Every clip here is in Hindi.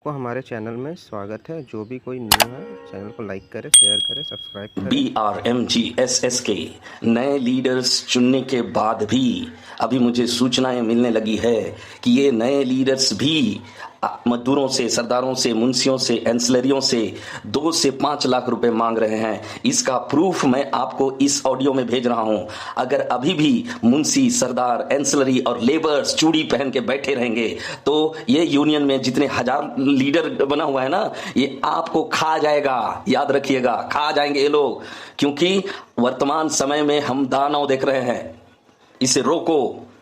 आपको हमारे चैनल में स्वागत है। जो भी कोई न्यू है चैनल को लाइक करे, शेयर करे, सब्सक्राइब करे। BRMGSS के नए लीडर्स चुनने के बाद भी अभी मुझे सूचनाएं मिलने लगी है कि ये नए लीडर्स भी मजदूरों से, सरदारों से, मुंशियों से, एंसलरियों से 2 से 5 लाख रुपए मांग रहे हैं। इसका प्रूफ मैं आपको इस ऑडियो में भेज रहा हूं। अगर अभी भी मुंशी, सरदार, एंसलरी और लेबर्स चूड़ी पहन के बैठे रहेंगे तो ये यूनियन में जितने हजार लीडर बना हुआ है ना, ये आपको खा जाएगा। याद रखिएगा, खा जाएंगे ये लोग, क्योंकि वर्तमान समय में हम दानव देख रहे हैं। इसे रोको।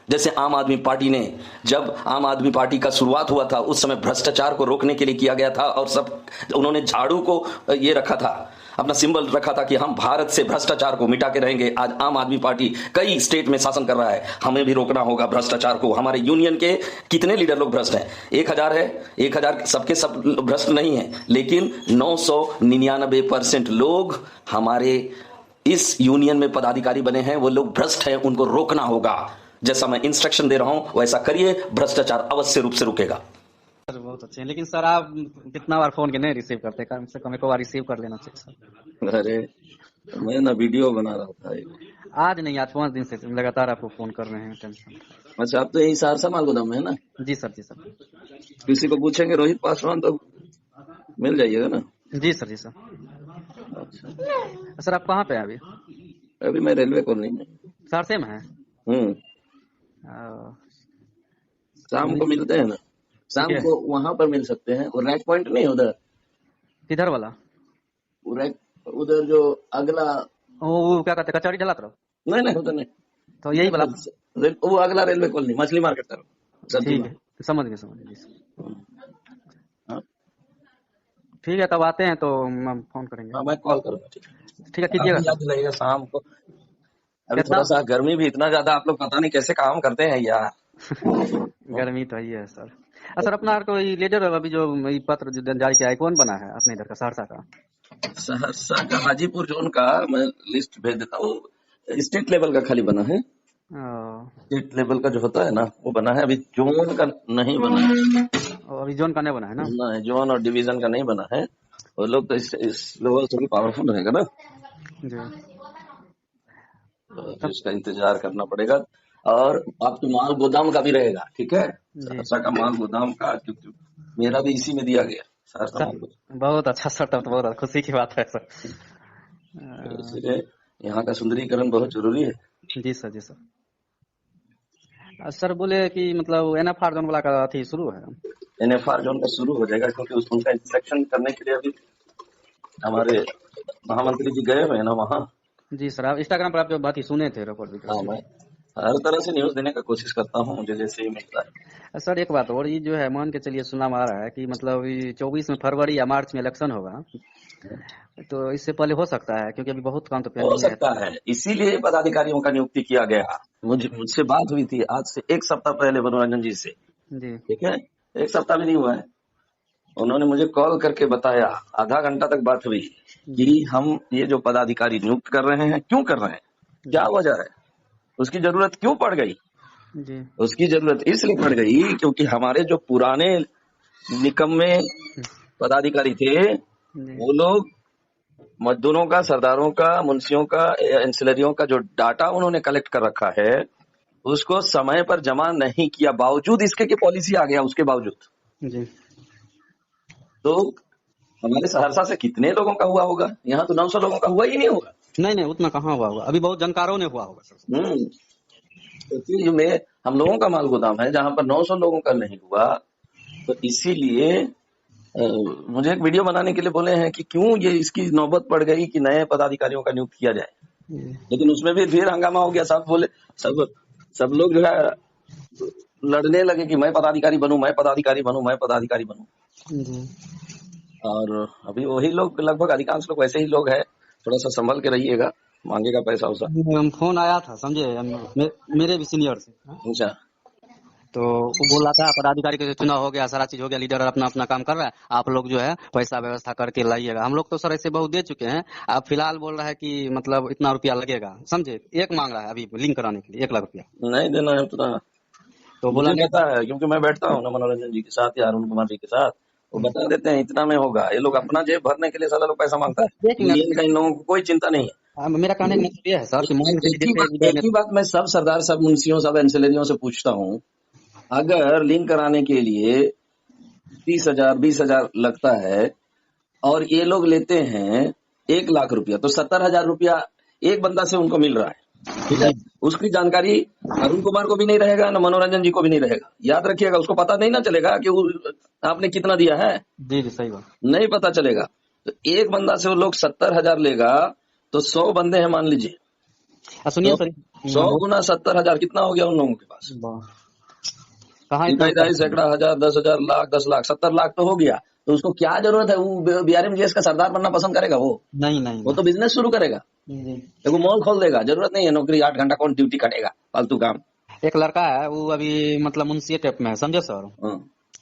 जैसे आम आदमी पार्टी ने, जब आम आदमी पार्टी का शुरुआत हुआ था उस समय भ्रष्टाचार को रोकने के लिए किया गया था और सब उन्होंने झाड़ू को ये रखा था, अपना सिंबल रखा था कि हम भारत से भ्रष्टाचार को मिटा के रहेंगे। आज आम आदमी पार्टी कई स्टेट में शासन कर रहा है। हमें भी रोकना होगा भ्रष्टाचार को। हमारे यूनियन के कितने लीडर लोग भ्रष्ट हैं? 1000 है, 1000 सबके सब भ्रष्ट नहीं है, लेकिन 999% लोग हमारे इस यूनियन में पदाधिकारी बने हैं, वो लोग भ्रष्ट हैं। उनको रोकना होगा। जैसा मैं इंस्ट्रक्शन दे रहा हूं वैसा करिए, भ्रष्टाचार अवश्य रूप से रुकेगा। सर बहुत अच्छे हैं, लेकिन सर आप कितना बार फोन के नहीं रिसीव करते? कम से कम एक बार रिसीव कर लेना चाहिए सर। अरे मैं ना वीडियो बना रहा था। आज नहीं, आज 5 दिन से लगातार आपको फोन कर रहे हैं। टेंशन। अच्छा, आप तो यही सहरसा माल गोदाम में है ना? जी सर, जी सर। किसी को पूछेंगे रोहित पासवान तो मिल जाइएगा ना? जी सर, जी सर। अच्छा सर आप कहाँ पे हैं अभी? अभी मैं रेलवे कॉलोनी में। सहरसे में है? शाम को मिलते हैं ना? शाम ठीक है। को वहां पर मिल सकते हैं। और रैक पॉइंट नहीं उधर, किधर वाला? वो रैक उधर जो अगला, वो क्या कहते हैं, कचौड़ी जला तरफ? नहीं उधर नहीं, तो यही वाला। वो अगला रेलवे कॉलोनी, मछली मार्केट तरफ। ठीक है, समझ गए, समझ गए। हाँ। ठीक है, तब आते हैं तो हम फोन करेंगे। हाँ, मैं कॉल करूंगा। ठीक है, कीजिएगा। याद दिलाइएगा शाम को। अभी कितना? थोड़ा सा गर्मी भी इतना ज्यादा, आप लोग पता नहीं कैसे काम करते हैं यार। गर्मी तो ही है सर। सर अपना कोई लीडर अभी जो ये पत्र जो जारी किया है, कौन बना है अपने इधर का, सहरसा का? सहरसा का हाजीपुर जोन का मैं लिस्ट भेज देता हूँ। स्टेट लेवल का खाली बना है। स्टेट लेवल का जो होता है ना वो बना है। अभी जोन का नहीं बना है। अभी जोन का नहीं बना है ना? नहीं, जोन और डिवीजन का नहीं बना है। वो लोग तो इस लेवल से भी पावरफुल रहेगा ना, जी। तो इसका इंतजार करना पड़ेगा। और आपके माल गोदाम का भी रहेगा, ठीक है? सहरसा का माल गोदाम का, क्योंकि मेरा भी इसी में दिया गया, सहरसा माल गोदाम। बहुत अच्छा सर, तब तो बहुत खुशी की बात है सर। इसलिए यहाँ का सुंदरीकरण बहुत जरूरी है। जी सर, जी सर। सर बोले कि मतलब NFR जोन वाला का अथी शुरू है? NFR जोन का शुरू हो जाएगा, क्योंकि उनका इंस्पेक्शन करने के लिए अभी हमारे महामंत्री जी गए हुए हैं ना वहाँ। जी सर, आप इंस्टाग्राम पर आप जो बात ही सुने थे रिकॉर्ड भी? हाँ, मैं हर तरह से न्यूज देने का कोशिश करता हूँ, मुझे जैसे ही मिलता है। सर एक बात और, ये जो है मान के चलिए सुना आ रहा है कि मतलब 24 में फरवरी या मार्च में इलेक्शन होगा, तो इससे पहले हो सकता है? क्योंकि अभी बहुत काम तो हो पेंडिंग सकता है, इसीलिए पदाधिकारियों का नियुक्ति किया गया। मुझसे बात हुई थी आज से 1 सप्ताह पहले मनोरंजन जी से, जी। ठीक है? 1 सप्ताह भी नहीं हुआ है। उन्होंने मुझे कॉल करके बताया, आधा घंटा तक बात हुई कि हम ये जो पदाधिकारी नियुक्त कर रहे हैं, क्यों कर रहे हैं, क्या वजह है, उसकी जरूरत क्यों पड़ गई। जी। उसकी जरूरत इसलिए पड़ गई क्योंकि हमारे जो पुराने निकम्मे पदाधिकारी थे, वो लोग मजदूरों का, सरदारों का, मुंशियों का, एंसिलरियों का जो डाटा उन्होंने कलेक्ट कर रखा है उसको समय पर जमा नहीं किया, बावजूद इसके कि पॉलिसी आ गया उसके बावजूद। जी। तो हमारे सहरसा से कितने लोगों का हुआ होगा? यहाँ तो 900 लोगों का हुआ ही नहीं होगा। नहीं, उतना कहाँ हुआ होगा, अभी बहुत जानकारों ने हुआ होगा सर। तो में हम लोगों का माल गोदाम है जहाँ पर 900 लोगों का नहीं हुआ। तो इसीलिए मुझे एक वीडियो बनाने के लिए बोले हैं कि क्यों ये इसकी नौबत पड़ गई कि नए पदाधिकारियों का नियुक्त किया जाए। लेकिन उसमें भी फिर हंगामा हो गया। सब बोले, सब लोग जो है लड़ने लगे कि मैं पदाधिकारी बनूं, मैं पदाधिकारी बनूं, मैं पदाधिकारी बनूं। और अभी वही लोग, लगभग अधिकांश लोग वैसे ही लोग हैं। थोड़ा सा संभल के रहिएगा, मांगेगा पैसा उसा। फोन आया था समझे, मेरे भी सीनियर से। अच्छा, तो वो बोला था पदाधिकारी का चुनाव हो गया, सारा चीज हो गया, लीडर अपना अपना काम कर रहा है, आप लोग जो है पैसा व्यवस्था करके लाइएगा। हम लोग तो सर ऐसे बहुत दे चुके हैं। आप फिलहाल बोल रहा है कि मतलब इतना रुपया लगेगा, समझे? एक मांग रहा है अभी लिंक कराने के लिए 1 लाख रुपया। नहीं देना है उतना। तो बोला मुझे कहता है, क्योंकि मैं बैठता हूँ ना मनोरंजन जी के साथ या अरुण कुमार जी के साथ, वो बता देते हैं इतना में होगा। ये लोग अपना जेब भरने के लिए साला लोग पैसा मांगता है। एक मिनट, यूनियन का इन लोगों को कोई चिंता नहीं है। मेरा कहने का मतलब ये है सर कि मान के चलिए जैसे एक ही बात मैं सब सरदार, सब मुंशियों, सब एंसिलरियों से पूछता हूँ, अगर लिंक कराने के लिए 30,000 20,000 लगता है और ये लोग लेते हैं 1,00,000 रुपया, तो 70,000 रुपया एक बंदा से उनको मिल रहा है। ठीक है, उसकी जानकारी अरुण कुमार को भी नहीं रहेगा, ना मनोरंजन जी को भी नहीं रहेगा। याद रखिएगा, उसको पता नहीं ना चलेगा कि आपने कितना दिया है, जी जी सही बात। नहीं पता चलेगा। तो एक बंदा से वो लोग 70,000 लेगा, तो 100 बंदे हैं मान लीजिए, सुनिए सर, 100 गुना 70,000 कितना हो गया उन लोगों के पास? कहाँ इतना इकाई दाई सैकड़ा, हजार, 10,000, लाख, 10 लाख, 70 लाख तो हो गया। तो उसको क्या जरूरत है? वो बीआरएमजीएस का सरदार बनना पसंद करेगा? वो नहीं तो बिजनेस शुरू करेगा, जी। देखो मॉल खोल देगा। जरूरत नहीं है नौकरी, 8 घंटा कौन ड्यूटी कटेगा, फालतू काम। एक लड़का है वो अभी मतलब मुंशी टाइप में है, समझे सर, हाँ।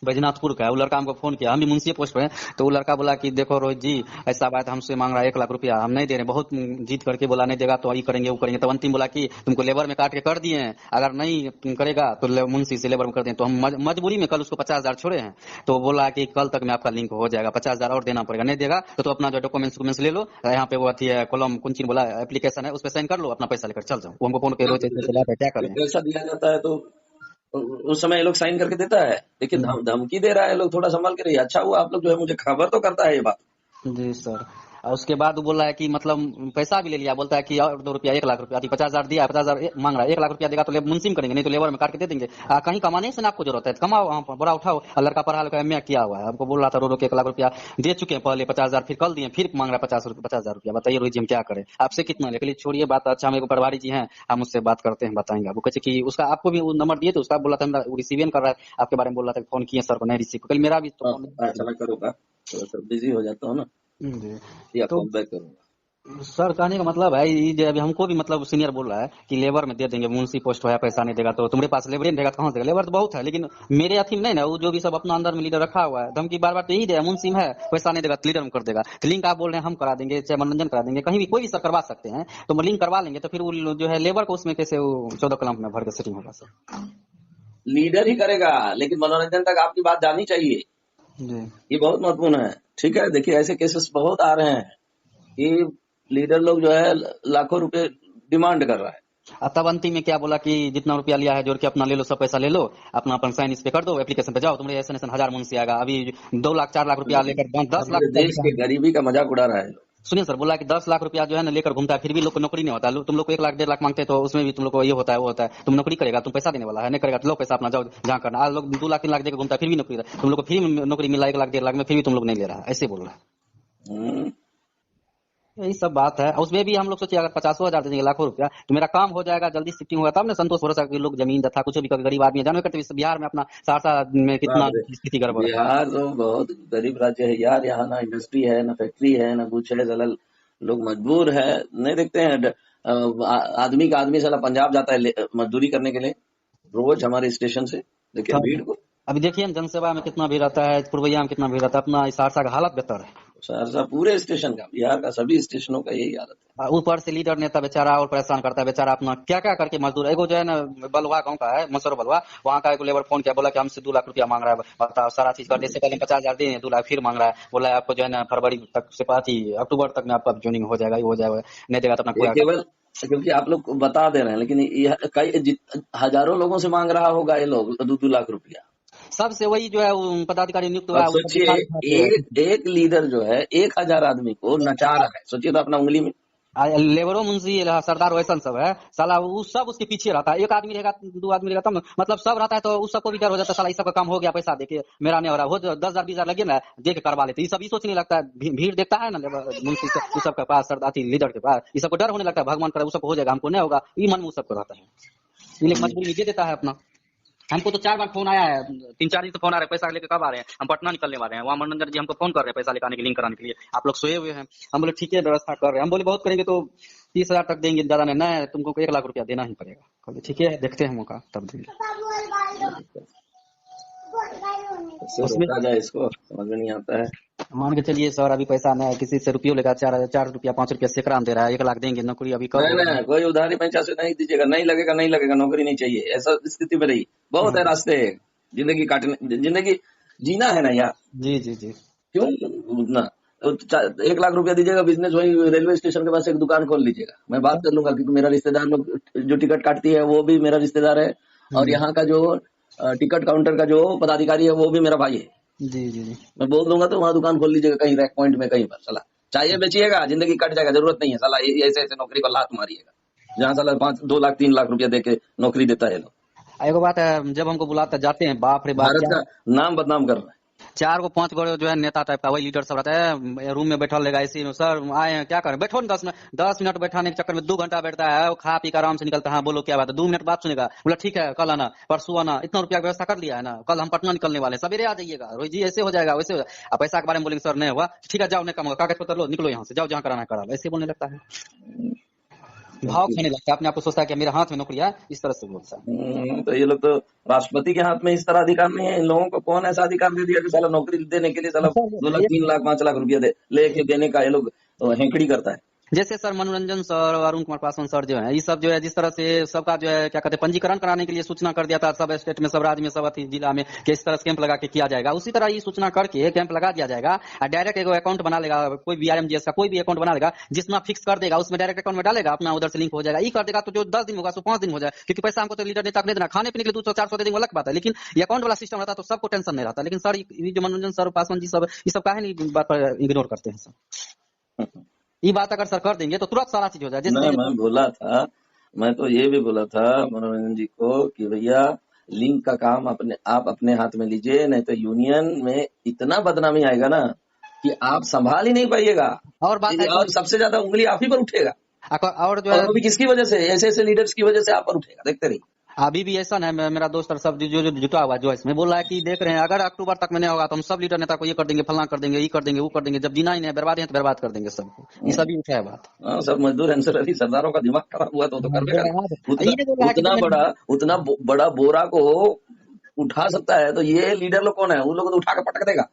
बैजनाथपुर का है। वो लड़का हमको फोन किया, हम भी मुंशी पोस्ट पे हैं, तो वो लड़का बोला कि देखो रोहित जी ऐसा बात, हमसे मांग रहा है 1,00,000 रुपया, हम नहीं दे रहे, बहुत जीत करके बोला नहीं देगा तो ये करेंगे वो करेंगे। तो अंतिम बोला कि तुमको लेबर में काट के कर दिए हैं, अगर नहीं करेगा तो मुंशी से लेबर में कर दें। तो हम मजबूरी में कल उसको 50,000 छोड़े हैं। तो बोला कि कल तक में आपका लिंक हो जाएगा, 50,000 और देना पड़ेगा, नहीं देगा तो अपना जो डॉक्यूमेंट्स ले लो, यहाँ पे वो अथी है कॉलम कुंची बोला एप्लीकेशन है, उस पर साइन कर लो, अपना पैसा लेकर चल जाओ। वो हमको फोन कर क्या करें। पैसा दिया जाता है तो उस समय ये लोग साइन करके देता है, लेकिन धमकी दे रहा है लोग, थोड़ा संभाल के रहिए। अच्छा हुआ आप लोग जो है मुझे खबर तो करता है ये बात। जी सर। और उसके बाद वो बोल रहा है कि मतलब पैसा भी ले लिया, बोलता है कि और 2 रुपया 1,00,000 रुपया 50,000 दिया, 50,000 मांग रहा है, 1,00,000 रुपया देगा तो मुंशी में करेंगे, नहीं तो लेबर में काट के दे देंगे। कहीं कमाने से ना आपको जरूरत है, कमाओ वहाँ पर, बड़ा उठाओ। लड़का पढ़ा लिखा एमए किया हुआ है, हमको बोल रहा था रो के 1,00,000 रुपया दे चुके हैं पहले, 50,000 फिर कल दिए, फिर मांग रहा है 50,000 रुपया। बताइए रोहित जी हम क्या करें, आपसे कितना लेकिन छोड़िए बात। अच्छा मेरे को प्रभारी जी हैं, हम उससे बात करते हैं, बताएंगे। वो कहते कि उसका आपको भी नंबर दिए थे, उसका बोला था रिसीव कर रहा है, आपके बारे में बोल रहा था, फोन किए सर को नहीं रिसीव, कल मेरा भी तो अचानक करूंगा, थोड़ा सा बिजी हो जाता हूँ ना, या तो कॉल बैक करूंगा। सर कहने का मतलब है ये जो अभी हमको भी मतलब सीनियर बोल रहा है कि लेबर में दे देंगे, मुंशी पोस्ट है, पैसा नहीं देगा तो तुम्हारे पास लेबर नहीं देगा तो कहाँ से देगा? लेबर तो बहुत है, लेकिन मेरे अथी में नहीं ना, वो जो भी सब अपना अंदर में लीडर रखा हुआ है, धमकी बार बार तो यही दे, मुंशी में है पैसा नहीं देगा तो लीडर में कर देगा। तो लिंक आप बोल रहे हैं हम करा देंगे, चाहे मनोरंजन करा देंगे, कहीं भी कोई भी सर करवा सकते हैं, तो लिंक करवा लेंगे। तो फिर वो जो है लेबर को उसमें कैसे वो 14 कलम में भर के सेटिंग होगा सर? लीडर ही करेगा, लेकिन मनोरंजन तक आपकी बात जानी चाहिए, जी ये बहुत महत्वपूर्ण है। ठीक है, देखिए ऐसे केसेस बहुत आ रहे हैं कि लीडर लोग जो है लाखों रुपए डिमांड कर रहा है। तब अंतिम में क्या बोला कि जितना रुपया लिया है जोड़ के अपना ले लो, सब पैसा ले लो, अपना अपन साइन इस पे कर दो, एप्लीकेशन पे जाओ, तुम्हारे ऐसे 1000 मुंशी आएगा। अभी 2 लाख 4 लाख रुपया लेकर 10 लाख देश के गरीबी का मजाक उड़ा रहा है। सुनिए सर, बोला कि 10 लाख रुपया जो है ना लेकर घूमता है, फिर भी लोग को नौकरी नहीं होता। तुम लोग को 1 लाख 1.5 लाख मांगते हैं, तो उसमें भी तुम लोग को ये होता है वो होता है, तुम नौकरी करेगा, तुम पैसा देने वाला है, नहीं करेगा तो लो पैसा अपना जाओ जहाँ करना। आज लोग 2 लाख 3 लाख देकर घूमता है, फिर भी नौकरी, तुम लोग को फ्री में नौकरी मिला 1 लाख 1.5 लाख में, फिर भी तुम लोग नहीं ले रहा है, ऐसे बोल रहा है। यही सब बात है। उसमें भी हम लोग सोचिए अगर 50,000 देंगे, लाखों रुपया, तो मेरा काम हो जाएगा, जल्दी शिफ्टिंग होगा, तब ना संतोष भरोसा के लोग जमीन तथा कुछ भी गरीब आदमी जानवे करते हैं। बिहार में अपना सहरसा में कितना स्थिति गड़बड़ है। बिहार तो बहुत गरीब राज्य है यार, यहाँ ना इंडस्ट्री है, ना फैक्ट्री है, ना कुछ है। साला लोग मजबूर है, नहीं देखते हैं आदमी का आदमी साला पंजाब जाता है मजदूरी करने के लिए रोज हमारे स्टेशन से। देखिए भीड़ को, अभी देखिए जनसेवा में कितना भीड़ रहता है, पूर्वैया में कितना भीड़ रहता है, अपना सहरसा का हालत बेहतर है। सहरसा पूरे स्टेशन का, बिहार का सभी स्टेशनों का यही हालत है। ऊपर से लीडर नेता बेचारा और परेशान करता है, बेचारा अपना क्या क्या करके मजदूर। एगो जो है ना बलवा गांव का है, मसर बलवा, वहाँ का एक लेबर फोन किया, बोला कि हमसे 2 लाख रुपया मांग रहा है, बताओ सारा चीज करने से पहले 50,000 दे, 2 लाख फिर मांग रहा है। बोला है आपको जो है ना फरवरी तक से अक्टूबर तक में आपका ज्वाइनिंग हो जाएगा, हो जाएगा, नहीं देगा तो अपना पूरा। केवल क्योंकि आप लोग बता दे रहे हैं, लेकिन कई हजारों लोगों से मांग रहा होगा ये लोग 2-2 लाख रुपया। सबसे वही जो है पदाधिकारी नियुक्त हुआ है। सोचिए एक लीडर जो है 1,000 आदमी को नचा रहा है, सोचिए तो अपना उंगली में। लेबरों मुंशी सरदार वैसन सब है साला, वो सब उसके पीछे रहता है। 1 आदमी रहेगा 2 आदमी रहेगा तब मतलब सब रहता है, तो उस सबको भी डर हो जाता है, साला इस सब का काम हो गया, पैसा देके मेरा नहीं हो रहा, हो 10,000 20,000 लगे ना दे के करवा लेते। ये सब सोच नहीं लगता है, भीड़ देखता है ना मुंशी उस सब के पास, सरदार लीडर के पास, ये सबको डर होने लगता है, भगवान करे वो सब हो जाएगा, हमको नहीं होगा, ये मन में सबको रहता है, ये मजबूरी में दे देता है अपना। हमको तो 4 बार फोन आया है, 3-4 दिन से फोन आ रहा है, पैसा लेके कब आ रहे हैं, हम पटना निकलने वाले हैं। वहाँ मनोरंजन जी हमको फोन कर रहे हैं पैसा लेकर आने के, लिंक कराने के लिए, आप लोग सोए हुए हैं। हम बोले ठीक है व्यवस्था कर रहे हैं। हम बोले बहुत करेंगे तो 30,000 तक देंगे, ज्यादा नहीं, तुमको 1 लाख रुपया देना ही पड़ेगा। कहते ठीक है देखते हैं मौका तब देंगे। उसमें जाए इसको समझ में नहीं आता है। मान के चलिए सर अभी पैसा नहीं है, किसी से रुपये लेगा 4 रुपया 5 रुपया सेकरान दे रहा है, 1 लाख देंगे, नौकरी अभी कब? नहीं, कोई उधारी पैसा से नहीं दीजिएगा, नहीं लगेगा, नौकरी नहीं चाहिए, ऐसा स्थिति में रही। बहुत है रास्ते जिंदगी काटने, जीना है ना यार, जी जी जी। क्यों उतना 1 लाख रुपया दीजिएगा, बिजनेस वही रेलवे स्टेशन के पास एक दुकान खोल लीजिएगा, मैं बात कर लूंगा, क्योंकि मेरा रिश्तेदार लोग जो टिकट काटती है वो भी मेरा रिश्तेदार है, और यहाँ का जो टिकट काउंटर का जो पदाधिकारी है वो भी मेरा भाई है। जी जी जी। मैं बोल दूंगा तो वहाँ दुकान खोल लीजिएगा कहीं रैक पॉइंट में, कहीं पर साला चाहिए बेचिएगा, जिंदगी कट जाएगा, जरूरत नहीं है साला ऐसे ऐसे नौकरी को लात मारिएगा, जहाँ साला 2 लाख 3 लाख रुपया देके नौकरी देता है लोग, एगो बात है, जब हमको बुलाते जाते हैं, बाप रे बाप, भारत का नाम बदनाम कर रहा है। 4 को 5 गो जो है नेता टाइप का वही लीडर सब रहता है, रूम में बैठल रहेगा इसी में, सर आए हैं क्या करें, बैठो ना 10 मिनट बैठाने के चक्कर में 2 घंटा बैठता है, वो खा पी कर आराम से निकलता है, हाँ बोलो क्या बात है, 2 मिनट बात सुनेगा, बोला ठीक है कल आना, परसों आना, इतना रुपया की व्यवस्था कर लिया है ना, कल हम पटना निकलने वाले हैं, सवेरे आ जाइएगा, रोहित जी ऐसे हो जाएगा वैसे हो जाएगा, अब पैसा के बारे में बोलेंगे सर नहीं हुआ, ठीक है जाओ नहीं कम होगा, कागज पत्र लो निकलो यहाँ से, जाओ जहाँ कराना है करा लो, ऐसे बोलने लगता है, भाव खाने लगता है, अपने आप को सोचता है कि मेरे हाथ में नौकरी है, इस तरह से बोलता है। तो ये लोग तो राष्ट्रपति के हाथ में इस तरह अधिकार नहीं है, इन लोगों को कौन ऐसा अधिकार दे दिया कि साला नौकरी देने के लिए साला 2 लाख 3 लाख 5 लाख रुपया लेके देने का ये लोग हेकड़ी करता है। जैसे सर मनोरंजन सर और अरुण कुमार पासवान सर जो है, ये सब जो है जिस तरह से सबका जो है क्या कहते हैं पंजीकरण कराने के लिए सूचना कर दिया था, सब स्टेट में, सब राज्य में, सब जिला में, कि इस तरह से कैंप लगा के किया जाएगा, उसी तरह ये सूचना करके कैंप लगा दिया जाएगा, और डायरेक्ट एक अकाउंट बना लेगा, कोई भी आरएमजीएस का कोई भी अकाउंट बना लेगा, जिसमें फिक्स कर देगा, उसमें डायरेक्ट अकाउंट में डालेगा, अपना उधर से लिंक हो जाएगा, ये कर देगा तो जो 10 दिन होगा सो 5 दिन हो जाए, क्योंकि पैसा हमको तो लीडर नेता नहीं देना, खाने पीने के लिए 200-400 दे देंगे अलग बात है, लेकिन ये अकाउंट वाला सिस्टम रहता तो सबको टेंशन नहीं रहता। लेकिन सर ये जो मनोरंजन सर पासवान जी सब ये सब काहे नहीं बात पर इग्नोर करते हैं सर, ये बात अगर सर कर देंगे तो तुरंत सारा चीज हो जाए। नहीं, मैं बोला था, मैं तो ये भी बोला था मनोरंजन जी को कि भैया लिंक का काम आप अपने हाथ में लीजिए, नहीं तो यूनियन में इतना बदनामी आएगा ना कि आप संभाल ही नहीं पाइएगा, और बात है और सबसे ज्यादा उंगली आप ही पर उठेगा, और जो है और भी किसकी वजह से, ऐसे ऐसे लीडर्स की वजह से आप पर उठेगा, देखते रहिए। अभी भी ऐसा है, मेरा दोस्त और सब जो जुटा हुआ है जो इसमें बोल रहा है कि देख रहे हैं अगर अक्टूबर तक में नहीं होगा तो हम सब लीडर नेता को ये कर देंगे, फलाना कर देंगे, ये कर देंगे, वो कर देंगे, जब जीना ही नहीं बर्बाद है तो बर्बाद कर देंगे सबको, ये सभी उठा है बात। हाँ, सब मजदूर एंसर सरदारों का दिमाग खराब हुआ तो कर देगा, उतना बड़ा बोरा को उठा सकता है, तो ये लीडर लोग कौन है, उन लोगों को उठा के पटक देगा।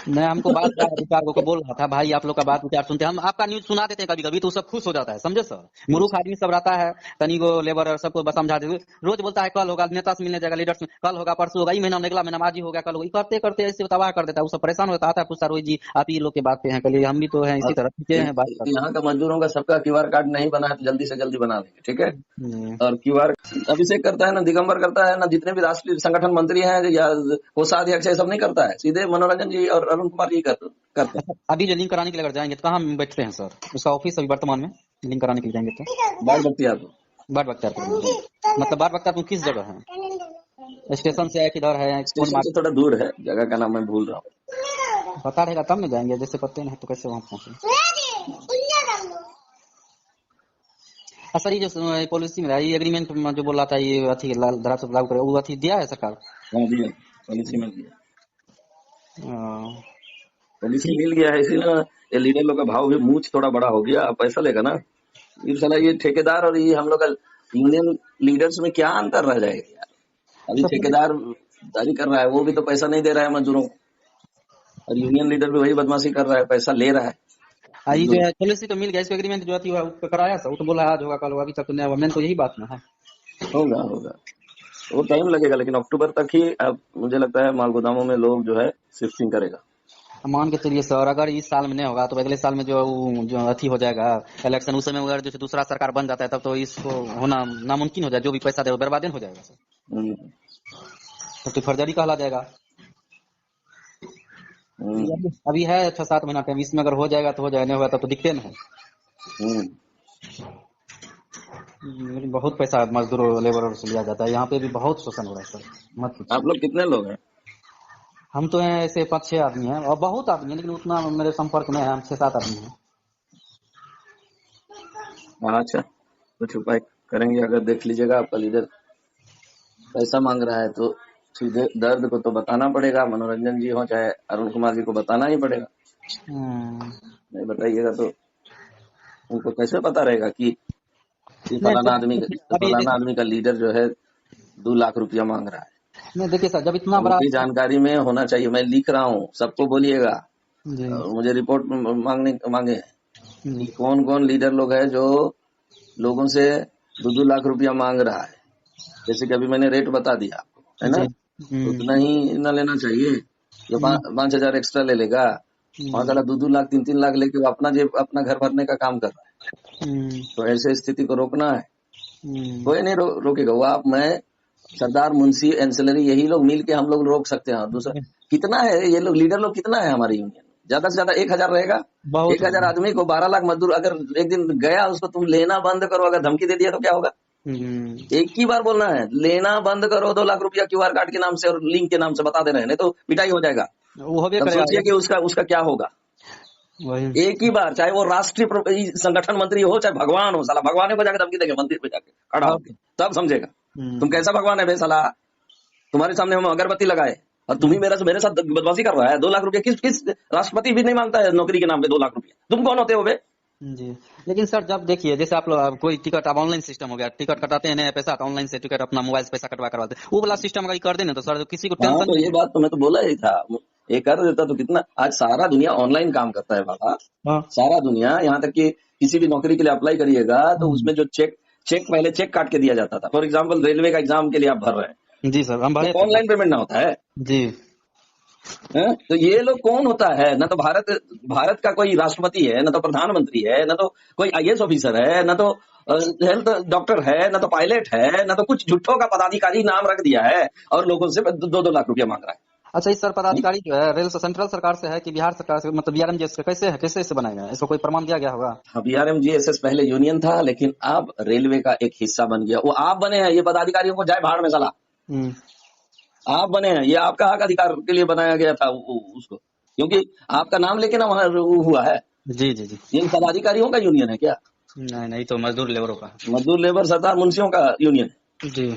मैं हमको बात विचार को बोल रहा था, भाई आप लोग का बात विचार सुनते हैं, हम आपका न्यूज सुना देते हैं कभी कभी तो सब खुश हो जाता है, समझे सर, मूर्ख आदमी सब रहता है, तनी को लेबर और सबको समझा देते, रोज बोलता है कल होगा, नेता से मिलने जाएगा, लीडर से कल होगा, परसों होगा, ये महीना अगला महीना आज ही हो गया, कल होगा, करते करते ऐसे तबाह कर देता है, वो सब परेशान होता है, पूछता रोहित जी आप ये लोग के बात पे हैं, कल हम भी तो है इसी तरह हैं बात। यहाँ का मजदूरों का सबका QR कार्ड नहीं बना है तो जल्दी से जल्दी बना देंगे, ठीक है। और QR अभिषेक करता है ना, दिगंबर करता है ना, जितने भी राष्ट्रीय संगठन मंत्री हैं या कोषाध्यक्ष है, सब नहीं करता है, सीधे मनोरंजन जी और अरुण कुमार जी करते हैं। अभी जो लिंक कराने के लिए अगर जाएंगे तो कहाँ बैठते हैं सर, उसका ऑफिस अभी वर्तमान में लिंक कराने के लिए जाएंगे तो बाढ़ बख्तियारपुर, बाढ़ बख्तियारपुर, मतलब बाढ़ बख्तियारपुर किस जगह है, स्टेशन से है किधर है, स्टेशन से थोड़ा दूर है, जगह का नाम मैं भूल रहा हूँ, पता रहेगा तब में जाएंगे, जैसे पते नहीं तो कैसे वहाँ पहुंचे। सर ये जो पॉलिसी में ये एग्रीमेंट में जो बोल रहा था ये अथी धारा से लागू करे, वो अथी दिया है सरकार, पॉलिसी मिल गया, पॉलिसी मिल गया है, इसीलिए ये लीडर लोग का भाव भी मूछ थोड़ा बड़ा हो गया, पैसा लेगा ना ये साला, ये ठेकेदार और ये हम लोग का यूनियन लीडर्स में क्या अंतर रह जाएगा यार, अभी ठेकेदार जारी कर रहा है, वो भी तो पैसा नहीं दे रहा है मजदूरों को, और यूनियन लीडर भी वही बदमाशी कर रहा है, पैसा ले रहा है। ये जो है पॉलिसी तो मिल गया, इसको एग्रीमेंट जो है वो कराया सर, वो तो बोला आज होगा कल होगा, अभी तक तो नहीं हुआ, मैंने तो यही बात ना है, होगा वो टाइम लगेगा, लेकिन अक्टूबर तक ही अब मुझे लगता है माल गोदामों में लोग जो है शिफ्टिंग करेगा। मान के चलिए सर अगर इस साल में नहीं होगा तो अगले साल में जो अथी हो जाएगा इलेक्शन, उस समय अगर जैसे दूसरा सरकार बन जाता है तब तो इसको होना नामुमकिन हो जाए, जो भी पैसा दे बर्बाद हो जाएगा सर, तब तो फर्जरी कहला जाएगा। अभी है 6-7 महीना टाइम, इसमें अगर हो जाएगा तो हो जाए, नहीं होगा तब तो दिखते ना है, लेकिन बहुत पैसा मजदूर लेबर से लिया जाता है, यहाँ पे भी बहुत शोषण हो रहा है सर, मत पूछिए। आप लोग कितने लोग हैं? हम तो हैं ऐसे 5-6 आदमी हैं, और बहुत आदमी है लेकिन उतना मेरे संपर्क में है, हम 6-7 आदमी हैं। अच्छा, कुछ उपाय करेंगे, अगर देख लीजिएगा आपका लीडर पैसा मांग रहा है तो सीधे दर्द को तो बताना पड़ेगा, मनोरंजन जी हो चाहे अरुण कुमार जी को बताना ही पड़ेगा, नहीं बताइएगा तो उनको कैसे पता रहेगा कि फलाना आदमी का लीडर जो है 2 लाख रुपया मांग रहा है। नहीं देखिए सर, जब इतना बड़ा जानकारी में होना चाहिए, मैं लिख रहा हूँ, सबको बोलिएगा, मुझे रिपोर्ट मांगे कौन कौन लीडर लोग है जो लोगों से 2-2 लाख रुपया मांग रहा है, जैसे कि अभी मैंने रेट बता दिया आपको, है ना, उतना ही न लेना चाहिए, जो 5,000 एक्स्ट्रा ले लेगा, वहां साला 2-2 लाख 3-3 लाख लेके वो अपना जेब अपना घर भरने का काम कर रहा है। तो ऐसे स्थिति को रोकना है, कोई नहीं रोकेगा। वो आप, मैं, सरदार, मुंशी, एंसिलरी, यही लोग मिल के हम लोग रोक सकते हैं। दूसरा कितना है ये लोग, लीडर लोग कितना है हमारी यूनियन? ज्यादा से ज्यादा 1,000 रहेगा। 1,000 आदमी को 12 लाख मजदूर अगर एक दिन गया, उसको तुम लेना बंद करो, अगर धमकी दे दिया तो क्या होगा? एक ही बार बोलना है, लेना बंद करो 2 लाख रुपया क्यूआर कार्ड के नाम से और लिंक के नाम से बता दे रहे हैं, नहीं तो पिटाई हो जाएगा। वो भी तब सोचिए कि उसका क्या होगा। एक ही बार, चाहे वो राष्ट्रीय संगठन मंत्री हो, चाहे भगवान हो, साला भगवान को जाकर धमकी देंगे मंदिर पे जाके खड़ा होकर, तब समझेगा तुम कैसा भगवान है बे साला। तुम्हारे सामने हम अगरबत्ती लगाए और तुम ही मेरे साथ बदमाशी कर रहा है। 2 लाख रुपया किस राष्ट्रपति भी नहीं मांगता है नौकरी के नाम पे 2 लाख रुपया। तुम कौन होते हो बे? जी, लेकिन सर जब देखिए जैसे आप लोग कोई टिकट, अब ऑनलाइन सिस्टम हो गया, टिकट कटाते हैं नया पैसा, तो ऑनलाइन से टिकट अपना मोबाइल से पैसा कटवा करवाते हैं, वो वाला सिस्टम अगर कर देना तो सर किसी को टेंशन तो ये बात तो मैं तो बोला ही था, ये कर देता तो कितना। आज सारा दुनिया ऑनलाइन काम करता है बाबा, सारा दुनिया। यहाँ तक कि किसी भी नौकरी के लिए अप्लाई करिएगा तो उसमें जो पहले चेक काट के दिया जाता था। फॉर एग्जाम्पल रेलवे का एग्जाम के लिए आप भर रहे हैं, जी सर, हम भरे ऑनलाइन पेमेंट ना होता है जी। तो ये लोग कौन होता है? न तो भारत का कोई राष्ट्रपति है, न तो प्रधानमंत्री है, न तो कोई आईएएस ऑफिसर है, न तो हेल्थ डॉक्टर है, न तो पायलट है, न तो कुछ झूठों का पदाधिकारी नाम रख दिया है और लोगों से 2-2 लाख रुपया मांग रहा है। अच्छा, इस सर पदाधिकारी जो है रेल सेंट्रल सरकार से है कि बिहार सरकार से, मतलब बीआरएमजीएस से कैसे है, कैसे इसे बनाया गया? इसको कोई प्रमाण दिया गया होगा? हाँ, बीआरएमजीएसएस पहले यूनियन था, लेकिन अब रेलवे का एक हिस्सा बन गया। वो आप बने हैं, ये पदाधिकारियों को जाए भाड़ में साला। आप बने हैं, ये आपका हक अधिकार के लिए बनाया गया था उसको, क्योंकि आपका नाम लेके ना वहाँ हुआ है। जी जी जी। ये पदाधिकारियों का यूनियन है क्या? नहीं, तो मजदूर लेबरों का, मजदूर लेबर सरदार मुंशियों का यूनियन है। जी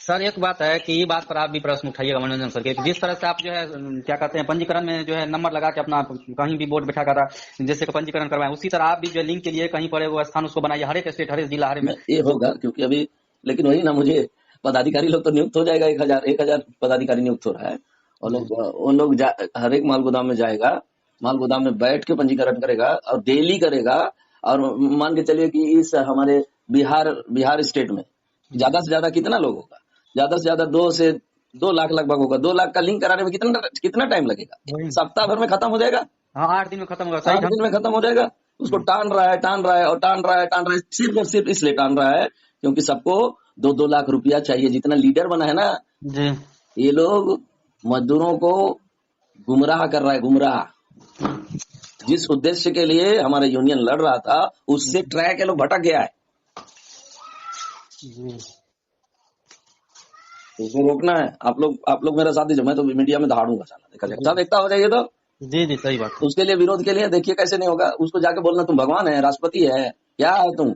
सर। एक बात है कि ये बात पर आप भी प्रश्न उठाइएगा मनोरंजन सर के, जिस तरह से आप जो है क्या कहते हैं पंजीकरण में जो है नंबर लगा के अपना कहीं भी बोर्ड बैठा कर जैसे कि पंजीकरण करवाएं, उसी तरह आप भी जो लिंक के लिए कहीं पर वो स्थान उसको बनाइए, हर एक स्टेट, हर एक जिला, हर एक में ये होगा। क्योंकि अभी लेकिन वही ना, मुझे पदाधिकारी लोग तो नियुक्त हो जाएगा, 1,000 पदाधिकारी नियुक्त हो रहा है। और वो लोग हर एक माल गोदाम में जाएगा, माल गोदाम में बैठ के पंजीकरण करेगा और डेली करेगा। और मान के चलिए कि इस हमारे बिहार स्टेट में ज्यादा से ज्यादा कितना लोग होगा? ज्यादा से ज्यादा 2 लाख लगभग होगा। 2 लाख का लिंक कराने में कितना टाइम लगेगा? सप्ताह भर में खत्म हो जाएगा। हाँ, 8 दिन में खत्म होगा। 8 दिन में खत्म हो जाएगा। उसको टान रहा है, सिर्फ और सिर्फ इसलिए टान रहा है क्योंकि सबको 2-2 लाख रुपया चाहिए। जितना लीडर बना है ना जी, ये लोग मजदूरों को गुमराह कर रहा है, गुमराह। जिस उद्देश्य के लिए हमारा यूनियन लड़ रहा था, उससे ट्रैक ये लोग भटक गया है। उसको रोकना है। आप लोग मेरा साथ दीजिए, मैं तो मीडिया में दहाड़ूंगा साला, देखा जाए। सब एकता हो जाइए तो जी जी, सही बात। उसके लिए विरोध के लिए देखिए कैसे नहीं होगा। उसको जाके बोलना तुम भगवान है, राष्ट्रपति है, क्या है तुम?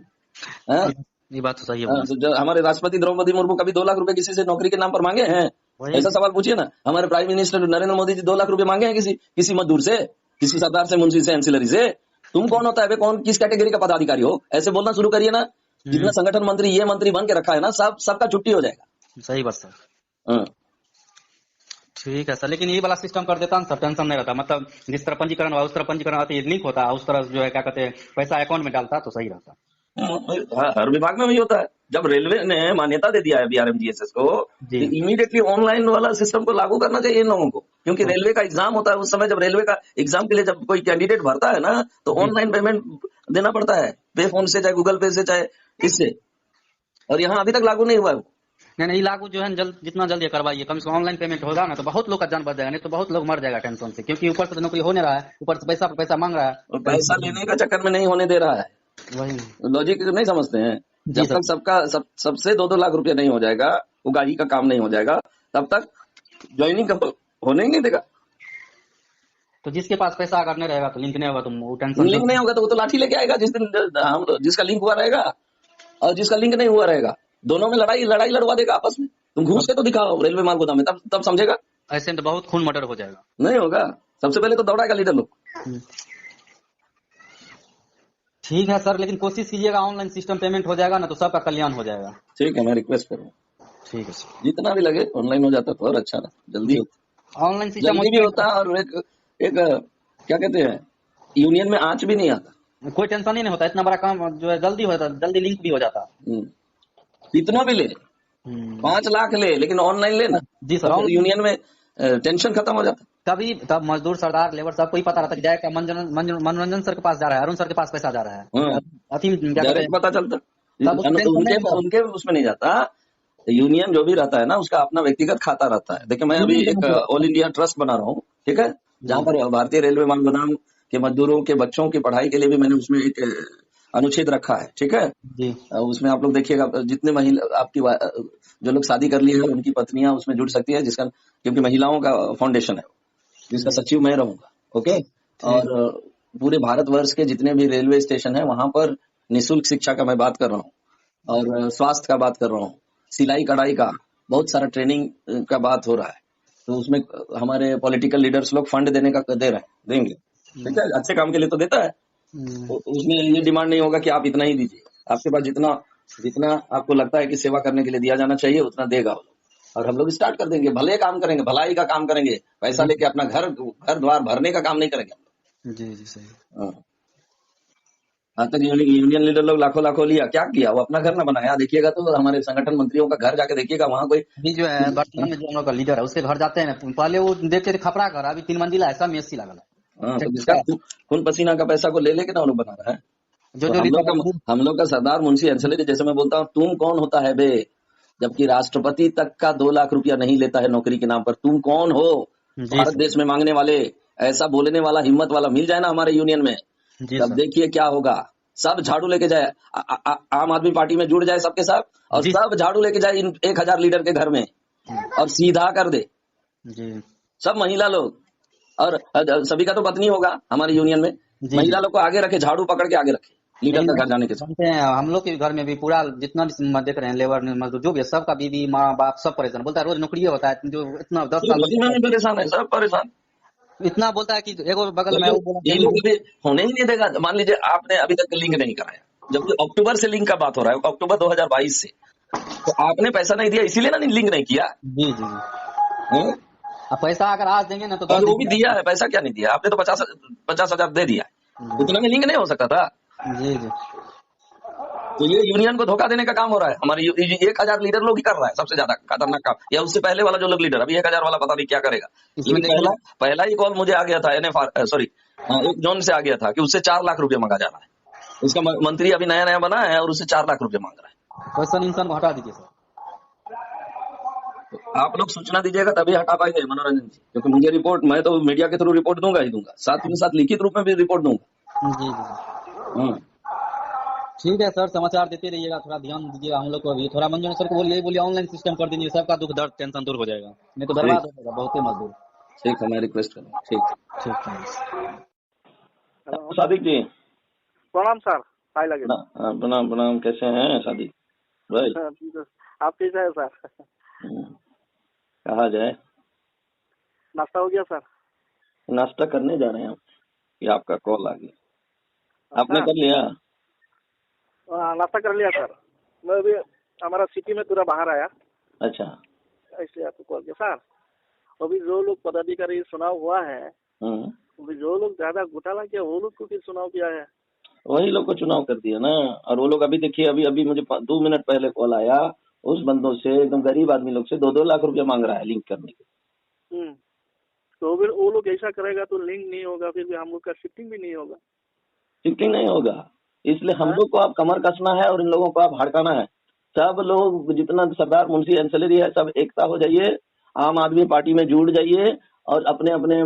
ये बात तो सही है। हमारे राष्ट्रपति द्रौपदी मुर्मू कभी 2 लाख रुपए किसी से नौकरी के नाम पर मांगे हैं? ऐसा सवाल पूछिए ना। हमारे प्राइम मिनिस्टर नरेंद्र मोदी जी 2 लाख रुपए मांगे हैं किसी मजदूर से, किसी सरदार से, मुंशी से, एंसिलरी से? तुम कौन होता है? कौन किस कैटेगरी का पदाधिकारी हो? ऐसे बोलना शुरू करिए ना। जितना संगठन मंत्री ये मंत्री बन के रखा है ना, सबका छुट्टी हो जाएगा। सही बात सर। ठीक है सर, लेकिन ये वाला सिस्टम कर देता ना सर, टेंशन नहीं रहता। मतलब जिस तरह पंजीकरण हुआ उस तरह पंजीकरण होता, लिंक होता, उस तरह जो है क्या कहते हैं पैसा अकाउंट में डालता तो सही रहता। हर विभाग में वही होता है। जब रेलवे ने मान्यता दे दिया है बीआरएमजीएसएस को, इमीडिएटली ऑनलाइन वाला सिस्टम को लागू करना चाहिए इन लोगों को। क्योंकि रेलवे का एग्जाम होता है, उस समय जब रेलवे का एग्जाम के लिए जब कोई कैंडिडेट भरता है ना, तो ऑनलाइन पेमेंट देना पड़ता है, पे फोन से, चाहे गूगल पे से, चाहे इससे। और यहाँ अभी तक लागू नहीं हुआ है। नहीं, लागू जो है जितना जल्दी करवाइए, कम से कम ऑनलाइन पेमेंट होगा ना तो बहुत लोग का जान बच जाएगा, नहीं तो बहुत लोग मर जाएगा टेंशन से। क्योंकि ऊपर से नौकरी होने रहा है, ऊपर से पैसा पर पैसा मांग रहा है, और पैसा लेने का चक्कर में नहीं होने दे रहा है। वही लॉजिक नहीं समझते हैं। जब तक सबसे 2-2 लाख रुपया नहीं हो जाएगा, उगाही का काम नहीं हो जाएगा, तब तक ज्वाइनिंग होने ही नहीं देगा। तो जिसके पास पैसा अगर नहीं रहेगा तो लिंक नहीं होगा, तो टेंशन लिंक नहीं होगा तो वो तो लाठी लेके आएगा। जिस दिन जिसका लिंक हुआ रहेगा और जिसका लिंक नहीं हुआ रहेगा, दोनों में लड़ाई लड़वा देगा आपस में। तुम घूस के तो दिखाओ रेलवे माल गोदाम में, तब समझेगा। ऐसे में तो बहुत खून मर्डर हो जाएगा। नहीं होगा। सबसे पहले तो दौड़ाएगा लीडर लोग। ठीक है सर, लेकिन कोशिश कीजिएगा ऑनलाइन सिस्टम पेमेंट हो जाएगा ना तो सबका कल्याण हो जाएगा। ठीक है, मैं रिक्वेस्ट करूँ। ठीक है सर, जितना भी लगे ऑनलाइन हो जाता तो और अच्छा था, जल्दी होता। ऑनलाइन सिस्टम जल्दी भी होता और एक क्या कहते हैं, यूनियन में आंच भी नहीं आता। कोई टेंशन ही नहीं होता, इतना बड़ा काम जो है जल्दी होता, जल्दी लिंक भी हो जाता। कितना भी ले, 5 लाख ले, लेकिन ऑनलाइन ले ना। जी सर, यूनियन में टेंशन खत्म हो जाता। तभी तब मजदूर सरदार लेबर सबको ही पता रहता है कि जाएगा मनोरंजन सर के पास जा रहा है, अरुण सर के पास पैसा जा रहा है, हाँ, अथी क्या कहते डायरेक्ट हैं, पता चलता। तब उसको टेंशन नहीं उनके होता। उनके उसमें नहीं जाता। यूनियन जो भी रहता है ना, उसका अपना व्यक्तिगत खाता रहता है। देखिए, मैं अभी एक ऑल इंडिया ट्रस्ट बना रहा हूँ, ठीक है, जहाँ पर भारतीय रेलवे माल गोदाम के मजदूरों के बच्चों की पढ़ाई के लिए भी मैंने उसमें एक अनुच्छेद रखा है, ठीक है। जी उसमें आप लोग देखिएगा, जितने महिला आपकी जो लोग शादी कर लिए हैं उनकी पत्नियां उसमें जुड़ सकती है, जिसका क्योंकि महिलाओं का फाउंडेशन है, जिसका सचिव मैं रहूंगा, ओके। और पूरे भारतवर्ष के जितने भी रेलवे स्टेशन है वहां पर निःशुल्क शिक्षा का मैं बात कर रहा हूँ, और स्वास्थ्य का बात कर रहा हूँ, सिलाई कढ़ाई का बहुत सारा ट्रेनिंग का बात हो रहा है। तो उसमें हमारे पॉलिटिकल लीडर्स लोग फंड देने का दे रहे हैं, देंगे, ठीक है, अच्छे काम के लिए तो देता है। उसमें ये डिमांड नहीं होगा कि आप इतना ही दीजिए, आपके पास जितना जितना आपको लगता है कि सेवा करने के लिए दिया जाना चाहिए उतना देगा वो लोग। और हम लोग स्टार्ट कर देंगे, भले काम करेंगे, भलाई का काम करेंगे, पैसा लेके अपना घर द्वार भरने का काम नहीं करेंगे हम लोग। जी जी सही। हाँ। आज तक यूनियन लीडर लोग लाखों लाखों लिया, क्या किया? वो अपना घर ना बनाया। देखिएगा तो हमारे संगठन मंत्रियों का घर जाके देखिएगा, वहां कोई अभी जो है वर्तमान में जो हम लोग का लीडर है उसके घर जाते हैं ना, पहले वो देखते थे खपरा घर, अभी 3 मंजिला है, सब में एसी लगल है। हाँ, तो ठीक जिसका है? खून पसीना का पैसा को ले लेके ना वो लोग बना रहा है। जो तो जो लीडर हम लोग का सरदार मुंशी एंसेलरी, जैसे मैं बोलता हूँ, तुम कौन होता है बे, जबकि राष्ट्रपति तक का 2 लाख रुपया नहीं लेता है नौकरी के नाम पर। तुम कौन हो जी भारत सर, देश में मांगने वाले? ऐसा बोलने वाला, हिम्मत वाला मिल जाए ना हमारे यूनियन में, जी तब सर, देखिए क्या होगा। सब झाड़ू लेके जाए, आम आदमी पार्टी में जुड़ जाए सबके सब, और जी सब झाड़ू लेके जाए इन 1000 लीडर के घर में और सीधा कर दे जी सब महिला लोग। और सभी का तो पत्नी होगा हमारे यूनियन में, जी महिला लोग को आगे रखे, झाड़ू पकड़ के आगे रखे लीडर लेकिन का घर जाने के साथ। जानते हैं हम लोग के घर में भी पूरा जितना भी देख रहे हैं लेबर मजदूर जो भी है, सबका बीवी माँ बाप सब परेशान, बोलता है रोज नौकरी होता है, जो इतना 10 साल उसी में परेशान है, सब परेशान। इतना बोलता है कि एगो बगल तो में वो बोला ये लोग अभी होने ही नहीं देगा। मान लीजिए आपने अभी तक लिंक नहीं कराया, जबकि अक्टूबर से लिंक का बात हो रहा है, अक्टूबर 2022 से, तो आपने पैसा नहीं दिया इसीलिए ना लिंक नहीं किया। जी जी जी, हैं? अब पैसा अगर आज देंगे ना तो और 10 वो भी दिन दिया है, पैसा क्या नहीं दिया आपने? तो 50,000 दे दिया, उतना में लिंक नहीं हो सकता था। जी जी तो ये यूनियन को धोखा देने का काम हो रहा है। हमारे 1000 लीडर लोग ही कर रहा है सबसे ज्यादा खतरनाक काम, या उससे पहले वाला जो लोग लीडर, अभी 1000 वाला पता नहीं क्या करेगा। इसमें लेकिन पहला ही कॉल मुझे आ गया था NFR, सॉरी, एक जोन से आ गया था कि उससे 4 लाख रुपया मांगा जा रहा है। उसका मंत्री अभी नया नया बना है और उससे 4 लाख रुपया मांग रहा है। क्वेश्चन इंसान को हटा दीजिए सर। तो आप लोग सूचना दीजिएगा तभी हटा पाएंगे मनोरंजन जी, क्योंकि मुझे रिपोर्ट, मैं तो मीडिया के थ्रू रिपोर्ट दूंगा ही दूंगा, साथ में साथ लिखित रूप में भी रिपोर्ट दूंगा। जी जी ठीक है सर, समाचार देते रहिएगा, थोड़ा ध्यान दीजिएगा हम लोग को भी, थोड़ा मंजूर सर को बोलिए ऑनलाइन सिस्टम कर दीजिए, सबका दुख दर्द टेंशन दूर हो जाएगा, नहीं तो बर्बाद हो जाएगा बहुत ही मजदूर। ठीक है, मैं रिक्वेस्ट करूँ। ठीक ठीक है। सादिक जी, प्रणाम सर, पाई लगे। प्रणाम प्रणाम, कैसे हैं सादिक भाई? आप कैसे हैं सर? कहा जाए, नाश्ता हो गया सर? नाश्ता करने जा रहे हैं कि आपका कॉल आ गया। आपने कर लिया? नाश्ता कर लिया सर, मैं अभी हमारा सिटी में पूरा बाहर आया। अच्छा, इसलिए आपको कॉल किया सर। अभी जो लोग पदाधिकारी चुनाव हुआ है, अभी जो लोग ज्यादा घोटाला किया वो लोग को भी चुनाव किया है, वही लोग को चुनाव कर दिया ना। और वो लोग अभी देखिए, अभी मुझे 2 मिनट पहले कॉल आया उस बंदों से, एकदम गरीब आदमी लोग से 2-2 लाख रुपया मांग रहा है लिंक करने के। तो फिर वो लोग ऐसा करेगा तो लिंक नहीं होगा, फिर भी हम लोग का शिफ्टिंग भी नहीं होगा। शिफ्टिंग नहीं होगा, इसलिए हम लोग को आप कमर कसना है और इन लोगों को आप भड़काना है। सब लोग जितना सरदार मुंशी एंसेलरी है सब एकता हो जाइए, आम आदमी पार्टी में जुड़ जाइए, और अपने अपने,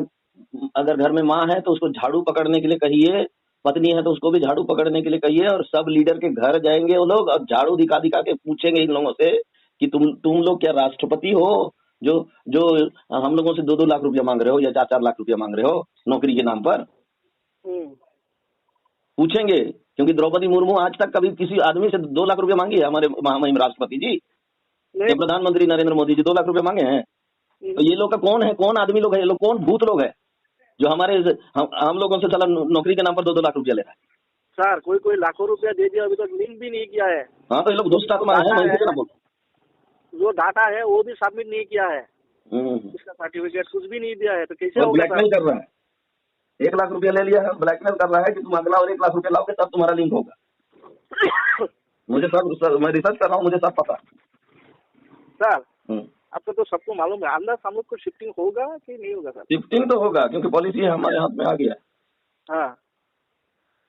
अगर घर में माँ है तो उसको झाड़ू पकड़ने के लिए कहिए, पत्नी है तो उसको भी झाड़ू पकड़ने के लिए कहिए, और सब लीडर के घर जाएंगे वो लोग और झाड़ू दिखा दिखा के पूछेंगे इन लोगों से कि तुम लोग क्या राष्ट्रपति हो जो जो हम लोगों से 2-2 लाख रुपया मांग रहे हो या 4-4 लाख रुपया मांग रहे हो नौकरी के नाम पर? पूछेंगे, क्योंकि द्रौपदी मुर्मू आज तक कभी किसी आदमी से 2 लाख रुपया मांगी है? हमारे महामहिम राष्ट्रपति जी या प्रधानमंत्री नरेंद्र मोदी जी 2 लाख रुपया मांगे हैं? तो ये लोग का कौन है, कौन आदमी लोग है, ये लोग कौन भूत लोग है जो हमारे हम लोगों से चला नौकरी के नाम पर 2-2 लाख रुपया ले रहा है? सर कोई लाखों रुपया दे दिया, अभी तक लिंक भी नहीं किया है। हाँ, तो ये लोग दोस्त आत्मा है, मैं इसी तरह बोलता हूं। जो डाटा है वो भी सबमिट नहीं किया है, इसका सर्टिफिकेट कुछ भी नहीं दिया है, तो कैसे होगा? ब्लैकमेल कर रहा है, 1 लाख रुपया ले लिया है, ब्लैकमेल कर रहा है कि तुम अगला और 1 लाख रुपया लाओगे तब तुम्हारा लिंक होगा। मुझे सब, मैं रिसर्च कर रहा हूँ, मुझे सब पता सर आपको तो सबको मालूम है, अंदाज हम लोग को शिफ्टिंग होगा कि नहीं होगा सर? शिफ्टिंग तो होगा क्योंकि पॉलिसी हमारे हाथ में आ गया। हाँ,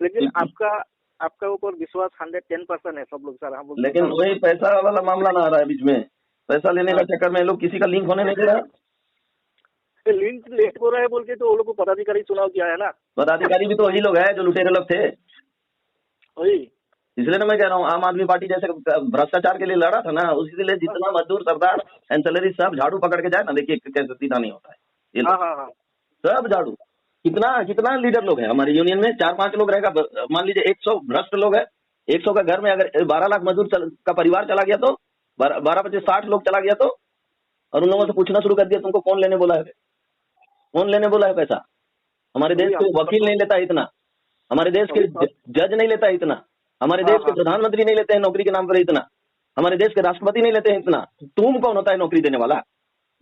लेकिन शिफ्टिंग- आपका ऊपर विश्वास 110% है सब लोग सर, हम लोग। लेकिन वही पैसा वाला मामला ना आ रहा है बीच में, पैसा लेने का चक्कर में लोग किसी का लिंक होने नहीं दे रहा। लिंक लेट हो रहा है बोल के तो वो लोग को पदाधिकारी चुनाव किया है ना। पदाधिकारी भी तो वही लोग हैं जो लुटेरे लोग थे। वही इसलिए ना मैं कह रहा हूँ आम आदमी पार्टी जैसे भ्रष्टाचार के लिए लड़ा था ना, उसी लिए जितना मजदूर सरदार एंसेलरी सब झाड़ू पकड़ के जाए ना, देखिए कैसे सीधा नहीं होता है ये हाँ लोग। हाँ हाँ। सब झाड़ू। कितना कितना लीडर लोग हैं हमारे यूनियन में, 4-5 लोग रहेगा। मान लीजिए 100 भ्रष्ट लोग है, 100 का घर में अगर 12 लाख मजदूर का परिवार चला गया तो 12-25-60 लोग चला गया तो, और उन लोगों से पूछना शुरू कर दिया तुमको कौन लेने बोला है, कौन लेने बोला है पैसा। हमारे देश के वकील नहीं लेता इतना, हमारे देश के जज नहीं लेता इतना, हमारे देश के प्रधानमंत्री नहीं लेते हैं नौकरी के नाम पर इतना, हमारे देश के राष्ट्रपति नहीं लेते हैं इतना। तुम कौन होता है नौकरी देने वाला,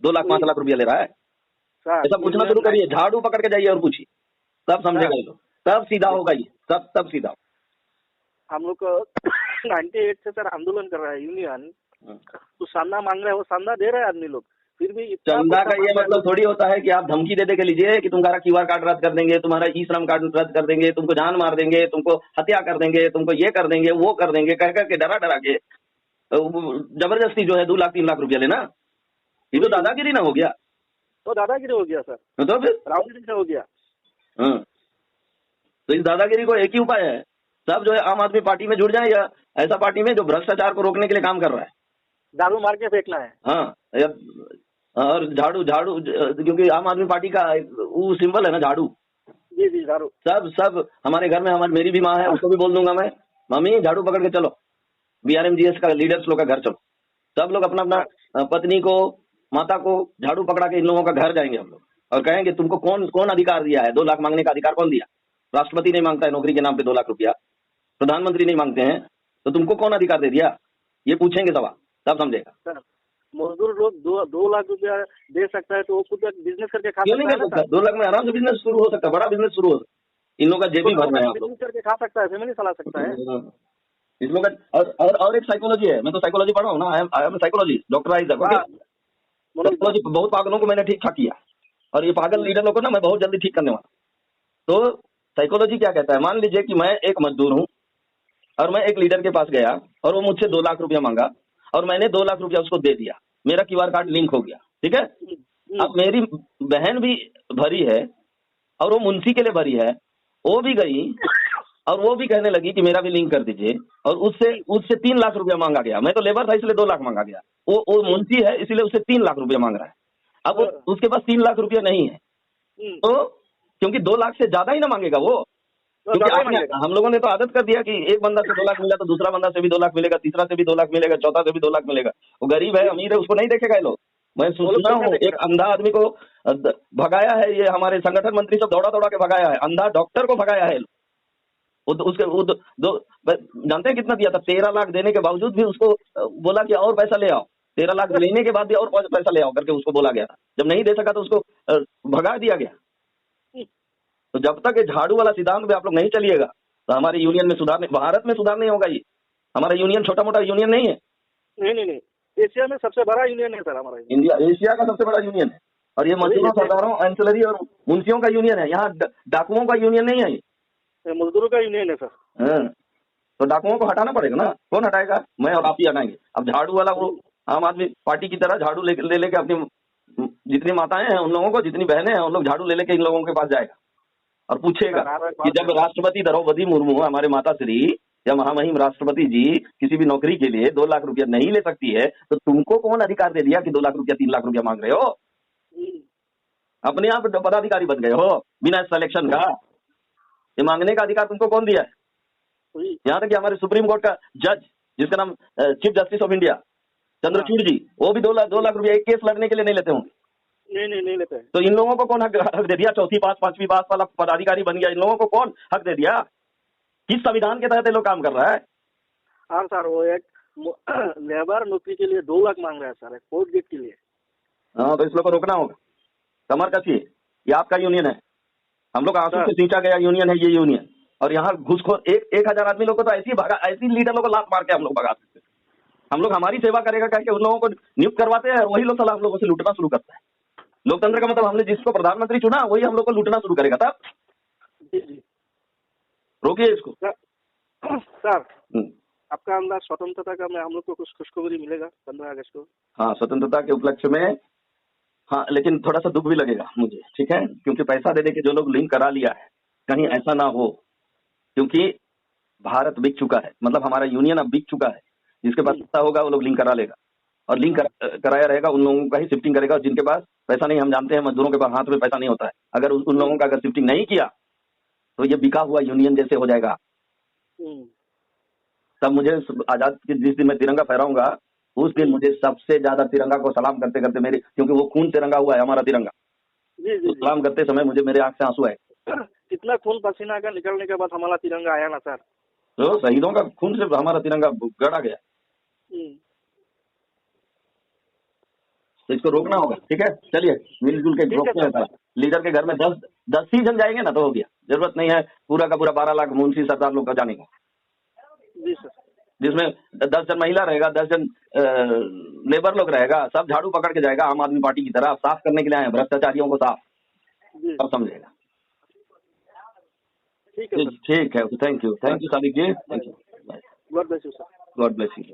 2 लाख 5 लाख रुपया ले रहा है? ऐसा पूछना शुरू करिए, झाड़ू पकड़ के जाइए और पूछिए, तब समझेगा ये लोग, तब सीधा होगा ये, तब सीधा। हम लोग 98 से सर आंदोलन कर रहा है यूनियन, तो सामना मांग रहा है, वो सामना दे रहा है आदमी लोग, फिर भी चंदा का ये मतलब थोड़ी होता है कि आप धमकी दे के लीजिए कि तुम्हारा QR कार्ड रद्द कर देंगे, तुम्हारा ई-श्रम कार्ड रद्द कर देंगे, तुमको जान मार देंगे, तुमको हत्या कर देंगे, तुमको ये कर देंगे वो कर देंगे, कह करके डरा के जबरदस्ती जो है 2 लाख 3 लाख रुपया लेना, ये तो दादागिरी ना हो गया। तो दादागिरी हो गया सर, तो फिर राहुल से हो गया। हाँ, तो इस दादागिरी को एक ही उपाय है, सब जो है आम आदमी पार्टी में जुड़ जाए, या ऐसा पार्टी में जो भ्रष्टाचार को रोकने के लिए काम कर रहा है। दारू मार के फेंकना है। हाँ, और झाड़ू क्योंकि आम आदमी पार्टी का वो सिंबल है ना झाड़ू। जी जी, झाड़ू। सब हमारे घर में मेरी भी माँ है, उसको भी बोल दूंगा मैं, मम्मी झाड़ू पकड़ के चलो, BRMGS का लीडर्स लोग का घर चलो। सब लोग अपना अपना पत्नी को, माता को झाड़ू पकड़ा के इन लोगों का घर जाएंगे हम लोग, और कहेंगे तुमको कौन अधिकार दिया है, 2 लाख मांगने का अधिकार कौन दिया? राष्ट्रपति नहीं मांगता है नौकरी के नाम पे 2 लाख रुपया, प्रधानमंत्री नहीं मांगते हैं, तो तुमको कौन अधिकार दे दिया? ये पूछेंगे सवाल, तब समझेगा। सर मजदूर लोग 2 लाख रुपया दे सकता है तो वो खुद बिजनेस करके खा क्यों नहीं कर सकता? 2 लाख में आराम से बिजनेस शुरू हो सकता है, बड़ा बिजनेस शुरू हो सकता है। इन लोगों का जेब भी भरना है, बिजनेस करके खा सकता है, फैमिली चला सकता है। इस लोग का और एक साइकोलॉजी है, मैं तो साइकोलॉजी पढ़ा हूँ ना, आई एम साइकोलॉजी डॉक्टराइज है। साइकोलॉजी बहुत पागलों को मैंने ठीक ठाक किया, और ये पागल लीडर लोग को ना मैं बहुत जल्दी ठीक करने वाला। तो साइकोलॉजी क्या कहता है, मान लीजिए कि मैं एक मजदूर हूँ और मैं एक लीडर के पास गया और वो मुझसे 2 लाख रुपया मांगा और मैंने 2 लाख रुपया उसको दे दिया, मेरा QR कार्ड लिंक हो गया, ठीक है। अब मेरी बहन भी भरी है और वो मुंशी के लिए भरी है, वो भी गई और वो भी कहने लगी कि मेरा भी लिंक कर दीजिए, और उससे 3 लाख रुपया मांगा गया। मैं तो लेबर था इसलिए 2 लाख मांगा गया, वो मुंशी है इसलिए उससे 3 लाख रुपया मांग रहा है। अब उसके पास 3 लाख रुपया नहीं है, तो क्योंकि 2 लाख से ज्यादा ही ना मांगेगा वो, क्योंकि हम लोगों ने तो आदत कर दिया कि एक बंदा से 2 लाख मिला तो दूसरा बंदा से भी 2 लाख मिलेगा, तीसरा से भी 2 लाख मिलेगा, चौथा से भी 2 लाख मिलेगा। वो गरीब है अमीर है उसको नहीं देखेगा ये लोग। मैं सुना हूँ एक अंधा आदमी को भगाया है, ये हमारे संगठन मंत्री सब दौड़ा के भगाया है, अंधा डॉक्टर को भगाया है। जानते हैं कितना दिया था? 13 लाख देने के बावजूद भी उसको बोला कि और पैसा ले आओ, 13 लाख लेने के बाद भी और पैसा ले आओ करके उसको बोला गया था। जब नहीं दे सका तो उसको भगा दिया गया। तो जब तक ये झाड़ू वाला सिद्धांत पे आप लोग नहीं चलिएगा तो हमारे यूनियन में सुधार नहीं, भारत में सुधार नहीं होगा। ये हमारा यूनियन छोटा मोटा यूनियन नहीं है। नहीं, एशिया में सबसे बड़ा यूनियन है सर हमारा। इंडिया एशिया का सबसे बड़ा यूनियन है, और ये मजदूरों, सरदारों, एंसिलरी और मुंशियों का यूनियन है। यहाँ डाकुओं का यूनियन नहीं है, ये मजदूरों का यूनियन है सर। तो डाकुओं को हटाना पड़ेगा ना, कौन हटाएगा? मैं और आप ही हटाएंगे। अब झाड़ू वाला वो आम आदमी पार्टी की तरह झाड़ू लेके अपनी जितनी माताएं हैं उन लोगों को, जितनी बहनें हैं उन लोग झाड़ू लेके इन लोगों के पास जाएगा और पूछेगा कि जब राष्ट्रपति द्रौपदी मुर्मू हमारे माता श्री या महामहिम राष्ट्रपति जी किसी भी नौकरी के लिए 2 लाख रुपया नहीं ले सकती है, तो तुमको कौन अधिकार दे दिया कि 2 लाख रुपया 3 लाख रुपया मांग रहे हो? अपने आप पदाधिकारी बन गए हो बिना सिलेक्शन का। ये मांगने का अधिकार तुमको कौन दिया है? यहाँ तक कि हमारे सुप्रीम कोर्ट का जज जिसका नाम chief justice of India Chandrachud ji, वो भी 2 लाख रुपया एक केस लड़ने के लिए नहीं लेते होंगे। नहीं लेते। तो इन लोगों को कौन हक दे दिया? चौथी पास 5वीं पास वाला पदाधिकारी बन गया, इन लोगों को कौन हक दे दिया? किस संविधान के तहत ये लोग काम कर रहा है? हाँ सर, वो एक लेबर नौकरी के लिए 2 लाख मांग रहा है सर, कोर्ट गेट के लिए। हाँ, तो इस लोग को रोकना होगा। कमर कसिए, ये आपका यूनियन है, हम लोग आंसू से सींचा गया यूनियन है ये यूनियन। और यहाँ घुसखोर 1000 आदमी लोग को तो ऐसी लीडर लोग को लात मार के हम लोग भगा सकते। हम लोग हमारी सेवा करेगा करके उन लोगों को नियुक्त करवाते हैं और वही लोग साला हम लोगों से लूटना शुरू करता है। लोकतंत्र का मतलब हमने जिसको प्रधानमंत्री चुना वही हम लोग को लूटना शुरू करेगा। तब जी जी रोकिए इसको। सर आपका अंदाज स्वतंत्रता का में हम लोग को कुछ खुशखबरी मिलेगा 15 अगस्त को? हाँ, स्वतंत्रता के उपलक्ष्य में हाँ, लेकिन थोड़ा सा दुख भी लगेगा मुझे, ठीक है, क्योंकि पैसा दे दे के जो लोग लिंक करा लिया है, कहीं ऐसा ना हो, क्योंकि भारत बिक चुका है, मतलब हमारा यूनियन अब बिक चुका है। जिसके पास पैसा होगा वो लोग लिंक करा लेगा और लिंक कराया रहेगा उन लोगों का ही शिफ्टिंग करेगा। और जिनके पास पैसा नहीं, हम जानते हैं मजदूरों के पास हाथ में पैसा नहीं होता है, अगर उन लोगों का अगर शिफ्टिंग नहीं किया तो ये बिका हुआ यूनियन जैसे हो जाएगा। तब मुझे आजाद के जिस दिन मैं तिरंगा फहराऊंगा उस दिन मुझे सबसे ज्यादा तिरंगा को सलाम करते करते मेरे, क्योंकि वो खून से रंगा हुआ है हमारा तिरंगा, तो सलाम करते समय मुझे मेरे आंख से आंसू आए। कितना खून पसीना का निकलने के बाद हमारा तिरंगा आया ना सर, तो शहीदों का खून से हमारा तिरंगा गड़ा गया। तो इसको रोकना होगा, ठीक है। चलिए मिलजुल के रोकते हैं। लीडर के घर में 10 ही जन जाएंगे ना तो हो गया, जरूरत नहीं है पूरा का पूरा 12 लाख मुंशी सरदार लोग का जाने का। जी सर। जिसमें 10 जन महिला रहेगा, 10 जन लेबर लोग रहेगा, सब झाड़ू पकड़ के जाएगा आम आदमी पार्टी की तरह। साफ करने के लिए आए भ्रष्टाचारियों को, साफ सब समझेगा। ठीक है, thank you Sadiq ji, thank you, God bless you sir, God bless you.